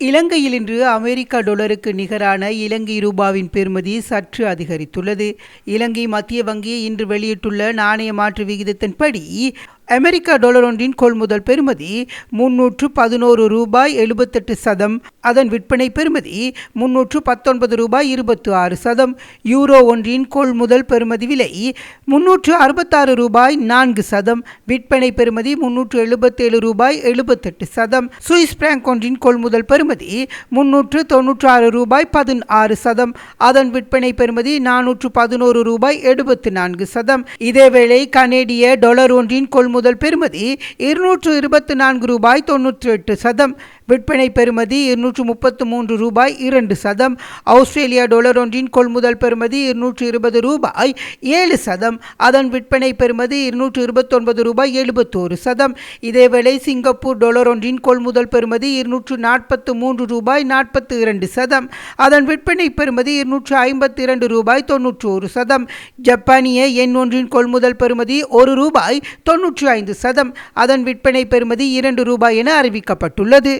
இலங்கையில் இன்று அமெரிக்க டாலருக்கு நிகரான இலங்கை ரூபாவின் பெறுமதி சற்று அதிகரித்துள்ளது. இலங்கை மத்திய வங்கி இன்று வெளியிட்டுள்ள நாணய மாற்று விகிதத்தின்படி அமெரிக்க டாலர் ஒன்றின் கொள்முதல் பெறுமதி 311 ரூபாய் 78 சதம். அதன் விற்பனை பெறுமதி 319 ரூபாய் 26 சதம். யூரோ ஒன்றின் கொள்முதல் பெறுமதி விலை 366 ரூபாய் 4 சதம். விற்பனை பெறுமதி 377 ரூபாய் 78 சதம். சுவிஸ் பிராங்க் ஒன்றின் கொள்முதல் பெறுமதி 396 ரூபாய் 16 சதம். அதன் விற்பனை பெறுமதி 411 ரூபாய் 74 சதம். இதேவேளை கனேடிய டாலர் ஒன்றின் கொள்முதல் பெறுமதி 224 ரூபாய் 98 சதம். விற்பனை பெறுமதி 233 ரூபாய் 2 சதம். ஆஸ்திரேலியா டாலர் ஒன்றின் கொள்முதல் பெறுமதி 220 ரூபாய் 7 சதம். அதன் விற்பனை பெறுமதி 229 ரூபாய் 71 சதம். இதேவேளை சிங்கப்பூர் டாலர் ஒன்றின் கொள்முதல் பெறுமதி 243 ரூபாய் 42 சதம். அதன் விற்பனை பெறுமதி 252 ரூபாய் 91 சதம். ஜப்பானிய எண் ஒன்றின் கொள்முதல் பெறுமதி 1 ரூபாய் 95 சதம். அதன் விற்பனை பெறுமதி 2 ரூபாய் என அறிவிக்கப்பட்டுள்ளது.